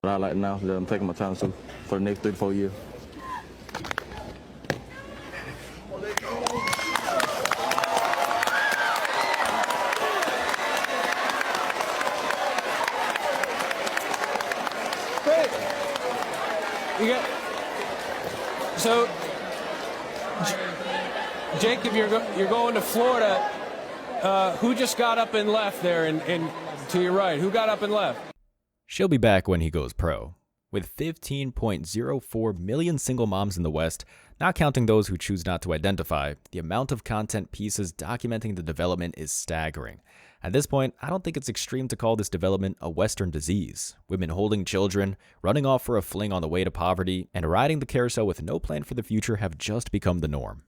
But I like now that I'm taking my time to for the next 3 to 4 years. Great. You got so, Jacob, you're going to Florida. Who just got up and left there? And to your right, who got up and left? She'll be back when he goes pro. With 15.04 million single moms in the West, not counting those who choose not to identify, the amount of content pieces documenting the development is staggering. At this point, I don't think it's extreme to call this development a Western disease. Women holding children, running off for a fling on the way to poverty, and riding the carousel with no plan for the future have just become the norm.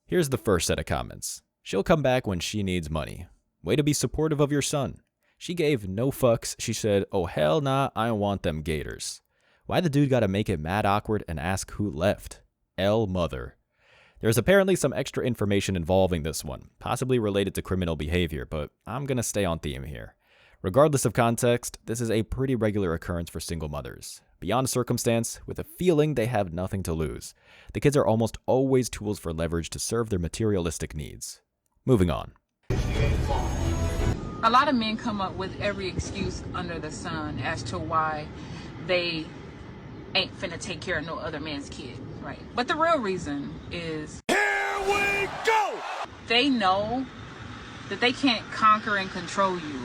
Here's the first set of comments. She'll come back when she needs money. Way to be supportive of your son. She gave no fucks. She said, oh hell nah, I don't want them gators. Why the dude gotta make it mad awkward and ask who left? L mother. There's apparently some extra information involving this one, possibly related to criminal behavior, but I'm gonna stay on theme here. Regardless of context, this is a pretty regular occurrence for single mothers. Beyond circumstance, with a feeling they have nothing to lose. The kids are almost always tools for leverage to serve their materialistic needs. Moving on. A lot of men come up with every excuse under the sun as to why they ain't finna take care of no other man's kid, right? But the real reason is, here we go! They know that they can't conquer and control you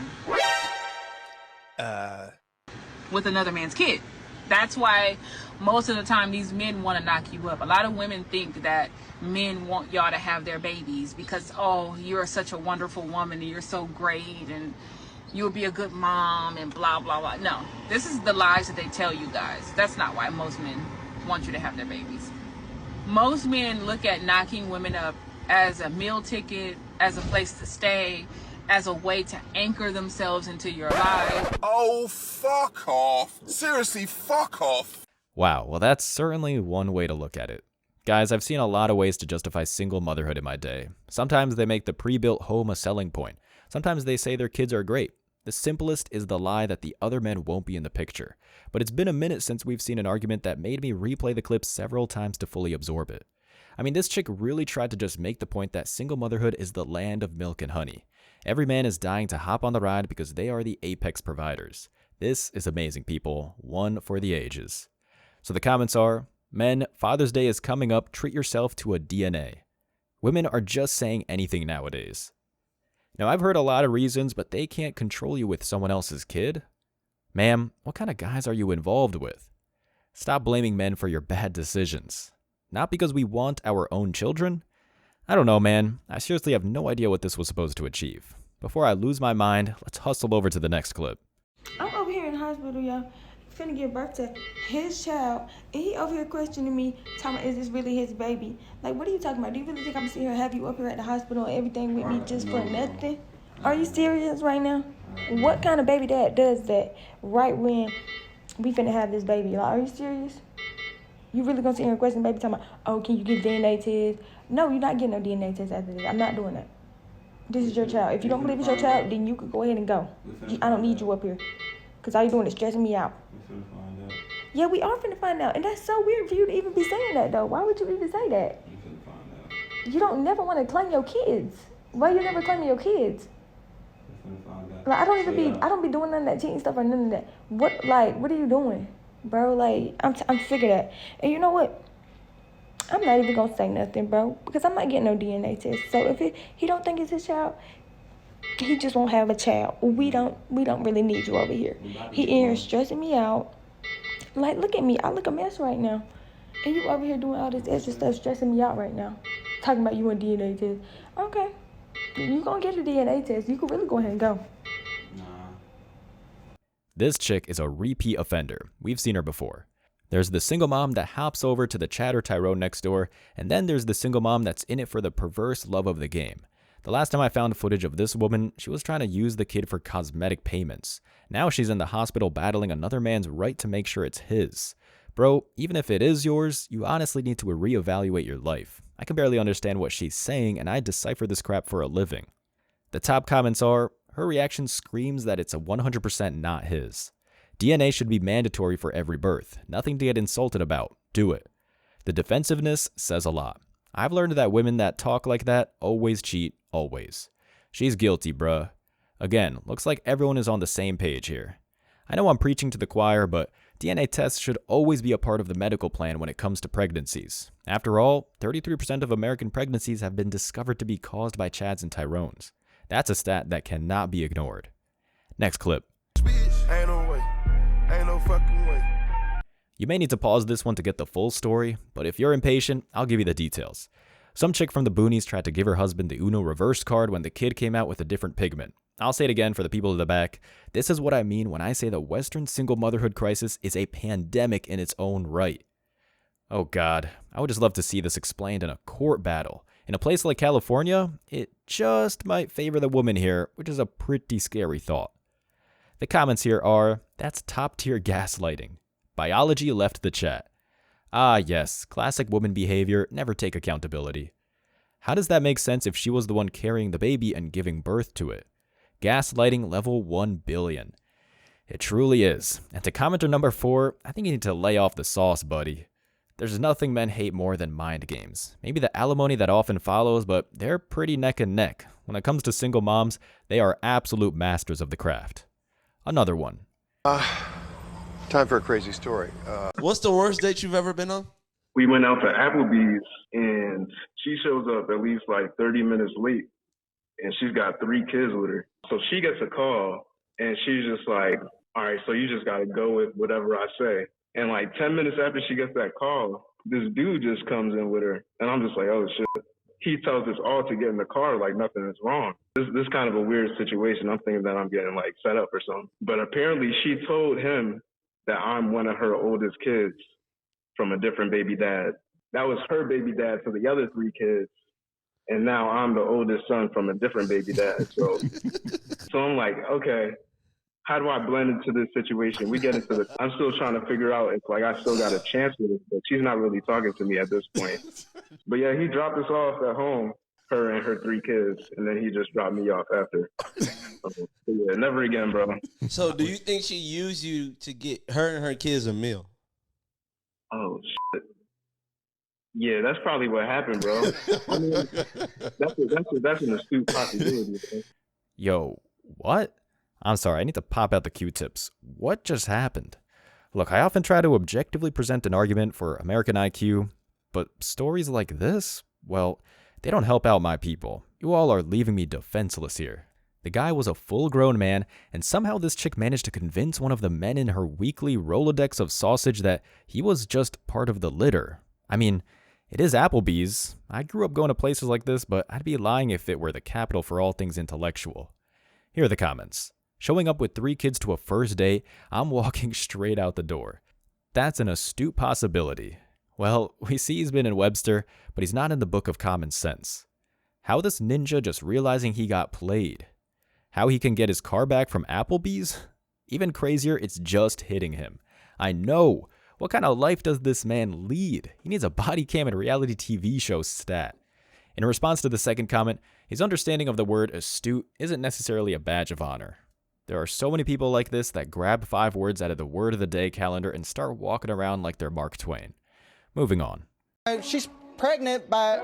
with another man's kid. That's why most of the time these men want to knock you up. A lot of women think that men want y'all to have their babies because, oh, you're such a wonderful woman and you're so great and you'll be a good mom and blah, blah, blah. No, this is the lies that they tell you guys. That's not why most men want you to have their babies. Most men look at knocking women up as a meal ticket, as a place to stay, as a way to anchor themselves into your life. Oh, fuck off. Seriously, fuck off. Wow, well that's certainly one way to look at it. Guys, I've seen a lot of ways to justify single motherhood in my day. Sometimes they make the pre-built home a selling point. Sometimes they say their kids are great. The simplest is the lie that the other men won't be in the picture. But it's been a minute since we've seen an argument that made me replay the clip several times to fully absorb it. I mean, this chick really tried to just make the point that single motherhood is the land of milk and honey. Every man is dying to hop on the ride because they are the apex providers. This is amazing, people. One for the ages. So the comments are, men, Father's Day is coming up, treat yourself to a DNA. Women are just saying anything nowadays. Now, I've heard a lot of reasons, but they can't control you with someone else's kid. Ma'am, what kind of guys are you involved with? Stop blaming men for your bad decisions. Not because we want our own children? I don't know, man. I seriously have no idea what this was supposed to achieve. Before I lose my mind, let's hustle over to the next clip. I'm over here in the hospital, y'all. Finna give birth to his child, and he over here questioning me, talking about, is this really his baby? Like, what are you talking about? Do you really think I'm sitting here have you up here at the hospital and everything with me just for nothing? Are you serious right now? What kind of baby dad does that right when we finna have this baby? Like, are you serious? You really gonna sit here and question the baby talking about, oh, can you get DNA test? No, you're not getting no DNA test after this. I'm not doing that. This is your child. If you don't believe it's your child, then you could go ahead and go. I don't need you up here. Because all you're doing is stressing me out. Yeah, we are finna find out. And that's so weird for you to even be saying that, though. Why would you even say that? You don't never want to claim your kids. Why you never claiming your kids? Like, I don't be doing none of that cheating stuff or none of that. What are you doing? Bro, like, I'm sick of that. And you know what? I'm not even gonna say nothing, bro. Because I'm not getting no DNA test. So if he don't think it's his child, he just won't have a child. We don't really need you over here. He in here stressing me out. Like, look at me. I look a mess right now. And you over here doing all this extra stuff, stressing me out right now. Talking about you want DNA test. Okay. You gonna get your DNA test. You can really go ahead and go. This chick is a repeat offender. We've seen her before. There's the single mom that hops over to the chatter Tyrone next door, and then there's the single mom that's in it for the perverse love of the game. The last time I found footage of this woman, she was trying to use the kid for cosmetic payments. Now she's in the hospital battling another man's right to make sure it's his. Bro, even if it is yours, you honestly need to reevaluate your life. I can barely understand what she's saying, and I decipher this crap for a living. The top comments are, her reaction screams that it's a 100% not his. DNA should be mandatory for every birth. Nothing to get insulted about. Do it. The defensiveness says a lot. I've learned that women that talk like that always cheat, always. She's guilty, bruh. Again, looks like everyone is on the same page here. I know I'm preaching to the choir, but DNA tests should always be a part of the medical plan when it comes to pregnancies. After all, 33% of American pregnancies have been discovered to be caused by Chads and Tyrones. That's a stat that cannot be ignored. Next clip. Ain't no way. Ain't no fucking way. You may need to pause this one to get the full story, but if you're impatient, I'll give you the details. Some chick from the boonies tried to give her husband the Uno reverse card when the kid came out with a different pigment. I'll say it again for the people in the back. This is what I mean when I say the Western single motherhood crisis is a pandemic in its own right. Oh God, I would just love to see this explained in a court battle. In a place like California, it just might favor the woman here, which is a pretty scary thought. The comments here are, that's top tier gaslighting. Biology left the chat. Ah yes, classic woman behavior, never take accountability. How does that make sense if she was the one carrying the baby and giving birth to it? Gaslighting level 1 billion. It truly is. And to commenter number 4, I think you need to lay off the sauce, buddy. There's nothing men hate more than mind games. Maybe the alimony that often follows, but they're pretty neck and neck. When it comes to single moms, they are absolute masters of the craft. Another one. Time for a crazy story. What's the worst date you've ever been on? We went out to Applebee's, and she shows up at least like 30 minutes late, and she's got 3 kids with her. So she gets a call, and she's just like, all right, so you just got to go with whatever I say. And like 10 minutes after she gets that call, this dude just comes in with her, and I'm just like, oh, shit. He tells us all to get in the car like nothing is wrong. This kind of a weird situation. I'm thinking that I'm getting like set up or something. But apparently she told him that I'm one of her oldest kids from a different baby dad. That was her baby dad for the other 3 kids. And now I'm the oldest son from a different baby dad. So I'm like, okay, how do I blend into this situation? We get into I'm still trying to figure out if like I still got a chance with it, but she's not really talking to me at this point. But yeah, he dropped us off at home, her and her 3 kids, and then he just dropped me off after. So, yeah, never again, bro. So do you think she used you to get her and her kids a meal? Oh, shit. Yeah, that's probably what happened, bro. I mean, that's an astute possibility, bro. Yo, what? I'm sorry, I need to pop out the Q-tips. What just happened? Look, I often try to objectively present an argument for American IQ, but stories like this, well, they don't help out my people. You all are leaving me defenseless here. The guy was a full-grown man, and somehow this chick managed to convince one of the men in her weekly Rolodex of sausage that he was just part of the litter. I mean, it is Applebee's. I grew up going to places like this, but I'd be lying if it were the capital for all things intellectual. Here are the comments. Showing up with 3 kids to a first date, I'm walking straight out the door. That's an astute possibility. Well, we see he's been in Webster, but he's not in the Book of Common Sense. How this ninja just realizing he got played? How he can get his car back from Applebee's? Even crazier, it's just hitting him. I know. What kind of life does this man lead? He needs a body cam and reality TV show stat. In response to the second comment, his understanding of the word astute isn't necessarily a badge of honor. There are so many people like this that grab 5 words out of the word of the day calendar and start walking around like they're Mark Twain. Moving on. She's pregnant by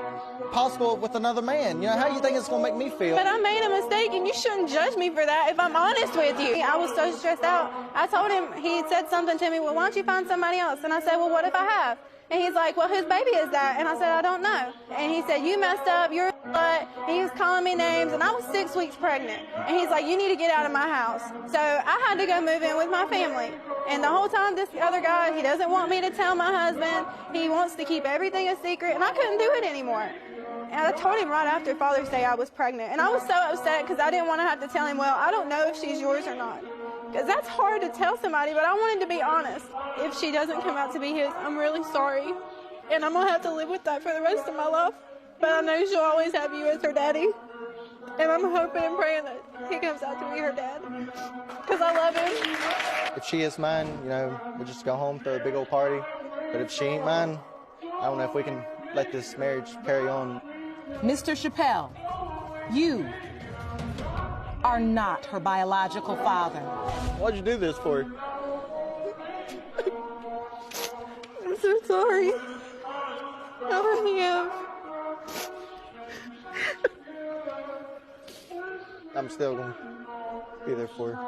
possible with another man. You know, how do you think it's going to make me feel? But I made a mistake, and you shouldn't judge me for that if I'm honest with you. I was so stressed out. I told him, he said something to me, well, why don't you find somebody else? And I said, well, what if I have? And he's like, well, whose baby is that? And I said, I don't know. And he said, you messed up, you're a slut. And he was calling me names, and I was 6 weeks pregnant. And he's like, you need to get out of my house. So I had to go move in with my family. And the whole time, this other guy, he doesn't want me to tell my husband. He wants to keep everything a secret, and I couldn't do it anymore. And I told him right after Father's Day I was pregnant. And I was so upset because I didn't want to have to tell him, well, I don't know if she's yours or not. Because that's hard to tell somebody, but I wanted to be honest. If she doesn't come out to be his, I'm really sorry. And I'm going to have to live with that for the rest of my life. But I know she'll always have you as her daddy. And I'm hoping and praying that he comes out to be her dad. Because I love him. If she is mine, you know, we'll just go home, throw a big old party. But if she ain't mine, I don't know if we can let this marriage carry on. Mr. Chappelle, you are not her biological father. Why'd you do this for? so sorry. I really am. I'm still going to be there for her.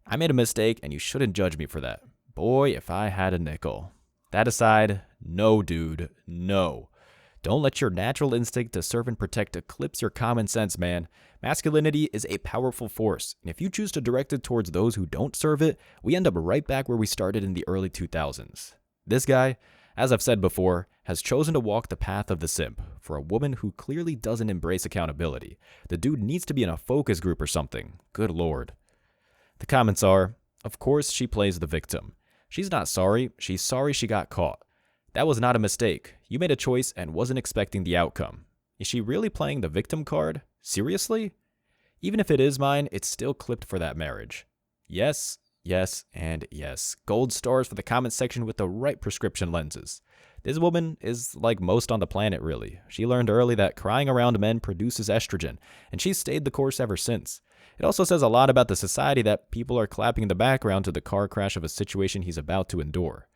I made a mistake, and you shouldn't judge me for that. Boy, if I had a nickel. That aside, no, dude, no. Don't let your natural instinct to serve and protect eclipse your common sense, man. Masculinity is a powerful force, and if you choose to direct it towards those who don't serve it, we end up right back where we started in the early 2000s. This guy, as I've said before, has chosen to walk the path of the simp for a woman who clearly doesn't embrace accountability. The dude needs to be in a focus group or something. Good lord. The comments are, of course she plays the victim. She's not sorry, she's sorry she got caught. That was not a mistake. You made a choice and wasn't expecting the outcome. Is she really playing the victim card? Seriously? Even if it is mine, it's still clipped for that marriage. Yes, yes, and yes. Gold stars for the comment section with the right prescription lenses. This woman is like most on the planet, really. She learned early that crying around men produces estrogen, and she's stayed the course ever since. It also says a lot about the society that people are clapping in the background to the car crash of a situation he's about to endure.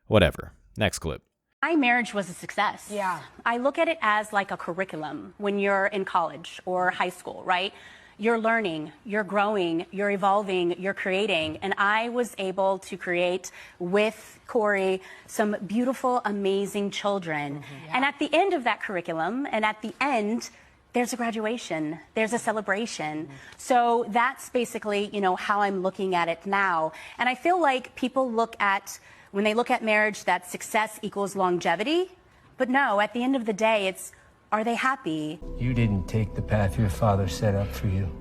Whatever. Next clip. My marriage was a success. Yeah. I look at it as like a curriculum when you're in college or high school, right? You're learning, you're growing, you're evolving, you're creating. And I was able to create with Corey some beautiful, amazing children. Mm-hmm. Yeah. And at the end of that curriculum, and at the end, there's a graduation, there's a celebration. Mm-hmm. So that's basically, how I'm looking at it now. And I feel like people when they look at marriage, that success equals longevity. But no, at the end of the day, it's, are they happy? You didn't take the path your father set up for you.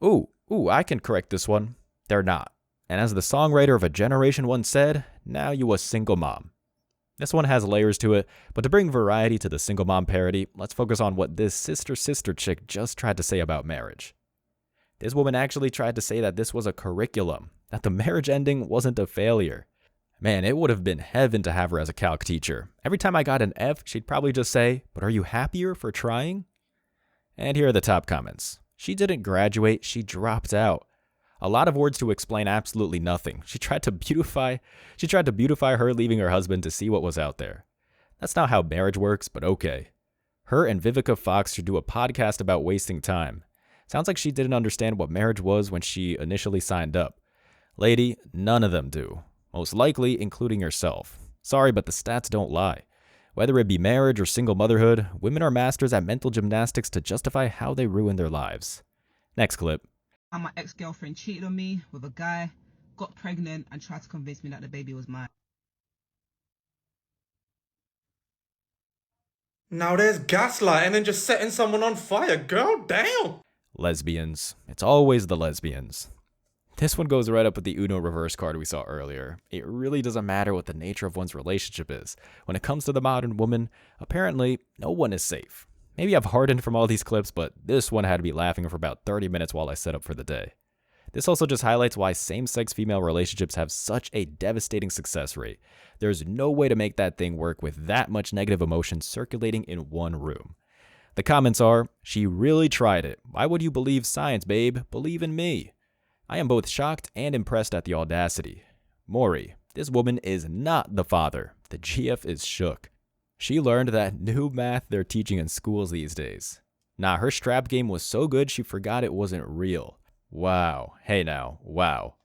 Ooh, I can correct this one. They're not. And as the songwriter of a generation once said, now you a single mom. This one has layers to it, but to bring variety to the single mom parody, let's focus on what this sister chick just tried to say about marriage. This woman actually tried to say that this was a curriculum, that the marriage ending wasn't a failure. Man, it would have been heaven to have her as a calc teacher. Every time I got an F, she'd probably just say, but are you happier for trying? And here are the top comments. She didn't graduate, she dropped out. A lot of words to explain absolutely nothing. She tried to beautify her leaving her husband to see what was out there. That's not how marriage works, but okay. Her and Vivica Fox should do a podcast about wasting time. Sounds like she didn't understand what marriage was when she initially signed up. Lady, none of them do. Most likely, including yourself. Sorry, but the stats don't lie. Whether it be marriage or single motherhood, women are masters at mental gymnastics to justify how they ruin their lives. Next clip. And my ex-girlfriend cheated on me with a guy, got pregnant, and tried to convince me that the baby was mine. Now there's gaslighting and just setting someone on fire. Girl, damn! Lesbians. It's always the lesbians. This one goes right up with the Uno reverse card we saw earlier. It really doesn't matter what the nature of one's relationship is. When it comes to the modern woman, apparently, no one is safe. Maybe I've hardened from all these clips, but this one had me laughing for about 30 minutes while I set up for the day. This also just highlights why same-sex female relationships have such a devastating success rate. There's no way to make that thing work with that much negative emotion circulating in one room. The comments are, she really tried it. Why would you believe science, babe? Believe in me. I am both shocked and impressed at the audacity. Maury, this woman is not the father. The GF is shook. She learned that new math they're teaching in schools these days. Nah, her strap game was so good she forgot it wasn't real. Wow. Hey now, wow.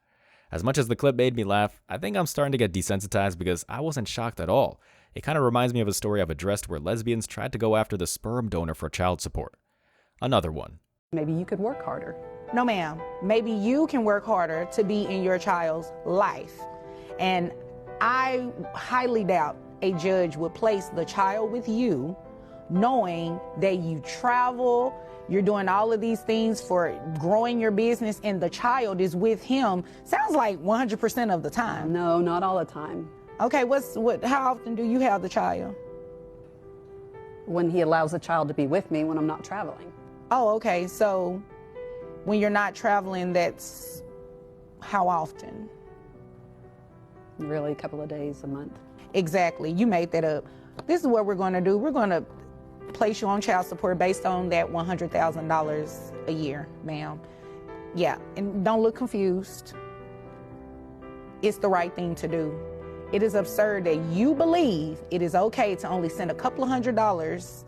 As much as the clip made me laugh, I think I'm starting to get desensitized because I wasn't shocked at all. It kind of reminds me of a story I've addressed where lesbians tried to go after the sperm donor for child support. Another one. Maybe you could work harder. No, ma'am. Maybe you can work harder to be in your child's life. And I highly doubt a judge would place the child with you knowing that you travel, you're doing all of these things for growing your business, and the child is with him. Sounds like 100% of the time. No, not all the time. Okay, how often do you have the child? When he allows the child to be with me when I'm not traveling. Oh, okay. So when you're not traveling, that's how often? Really, a couple of days a month. Exactly. You made that up. This is what we're going to do. We're going to place you on child support based on that $100,000 a year, ma'am. Yeah, and don't look confused. It's the right thing to do. It is absurd that you believe it is okay to only send a couple of $100s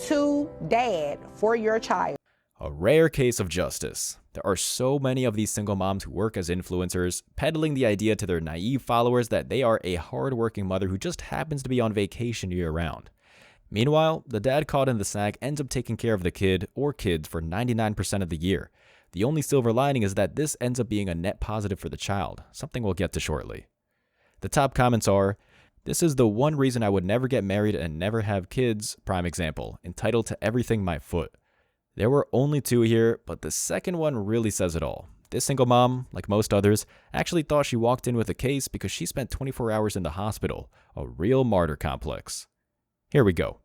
to dad for your child. A rare case of justice. There are so many of these single moms who work as influencers, peddling the idea to their naive followers that they are a hardworking mother who just happens to be on vacation year-round. Meanwhile, the dad caught in the sack ends up taking care of the kid or kids for 99% of the year. The only silver lining is that this ends up being a net positive for the child, something we'll get to shortly. The top comments are, "This is the one reason I would never get married and never have kids," prime example, entitled to everything my foot. There were only 2 here, but the second one really says it all. This single mom, like most others, actually thought she walked in with a case because she spent 24 hours in the hospital, a real martyr complex. Here we go.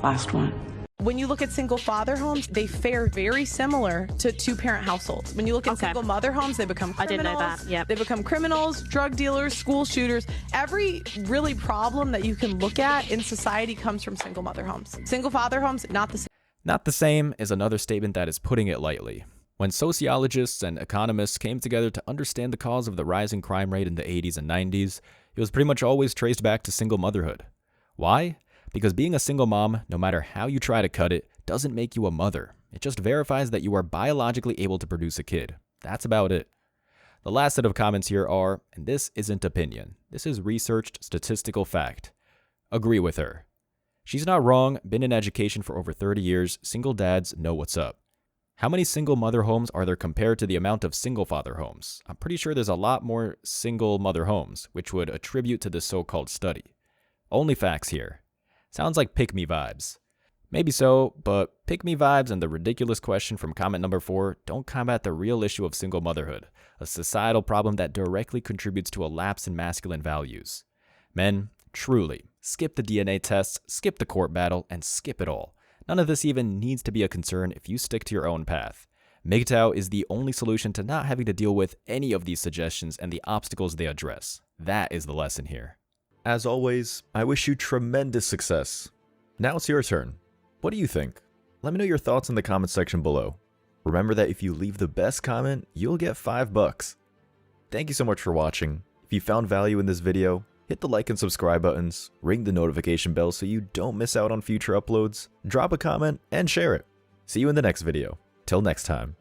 Last one. When you look at single father homes, they fare very similar to two-parent households. When you look at single mother homes, they become criminals. I didn't know that. Yep. They become criminals, drug dealers, school shooters. Every really problem that you can look at in society comes from single mother homes. Single father homes, not the same. Not the same is another statement that is putting it lightly. When sociologists and economists came together to understand the cause of the rising crime rate in the 80s and 90s, it was pretty much always traced back to single motherhood. Why? Because being a single mom, no matter how you try to cut it, doesn't make you a mother. It just verifies that you are biologically able to produce a kid. That's about it. The last set of comments here are, and this isn't opinion, this is researched statistical fact. Agree with her. She's not wrong, been in education for over 30 years, single dads know what's up. How many single mother homes are there compared to the amount of single father homes? I'm pretty sure there's a lot more single mother homes, which would attribute to this so-called study. Only facts here. Sounds like pick-me vibes. Maybe so, but pick-me vibes and the ridiculous question from comment number 4 don't combat the real issue of single motherhood, a societal problem that directly contributes to a lapse in masculine values. Men, truly, skip the DNA tests, skip the court battle, and skip it all. None of this even needs to be a concern if you stick to your own path. mgtow is the only solution to not having to deal with any of these suggestions and the obstacles they address. That is the lesson here. As always, I wish you tremendous success. Now it's your turn. What do you think? Let me know your thoughts in the comment section below. Remember that if you leave the best comment, you'll get $5. Thank you so much for watching. If you found value in this video, hit the like and subscribe buttons, ring the notification bell so you don't miss out on future uploads, drop a comment, and share it. See you in the next video. Till next time.